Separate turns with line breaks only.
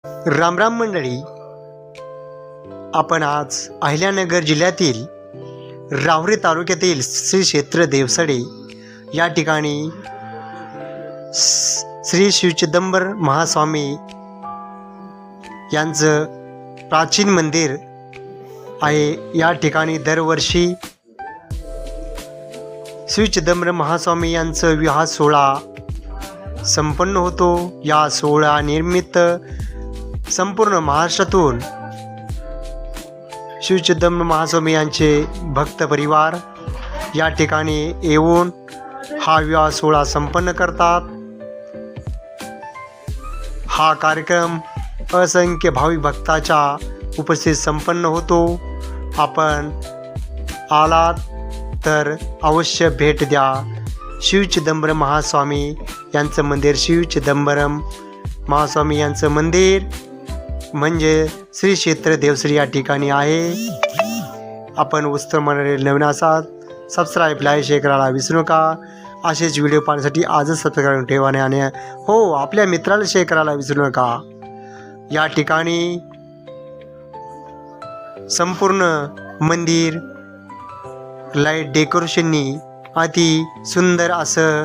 रामराम मंडळी, आपण आज अहिल्यानगर जिल्ह्यातील राहुरी तालुक्यातील श्री क्षेत्र देवसडे या ठिकाणी श्री शिवचिदंबर महास्वामी यांचं प्राचीन मंदिर आहे। या ठिकाणी दरवर्षी श्री चिदंबर महास्वामी यांचं विवाह सोहळा संपन्न होतो। या सोहळ्यानिमित्त संपूर्ण महाराष्ट्रातून श्री चिदंबर महास्वामी यांचे भक्त परिवार या ठिकाणी येऊन हा विवाह सोहळा संपन्न करतात। हा कार्यक्रम असंख्य भाविक भक्ताच्या उपस्थित संपन्न होतो। आपण आलात तर अवश्य भेट द्या। शिव चिदंबरम महास्वामी यांचं मंदिर, शिव चिदंबरम महास्वामी यांचं मंदिर म्हणजे श्री क्षेत्र देवसडी या ठिकाणी आहे। आपण उत्सव मंडळी नवीन असाल सबस्क्राईब, लाईक, शेअर करायला विसरू नका। असेच व्हिडिओ पाहण्यासाठी आजच सबस्क्राईब करून ठेवा आणि हो आपल्या मित्राला शेअर करायला विसरू नका। या ठिकाणी संपूर्ण मंदिर लाईट डेकोरेशननी अति सुंदर असं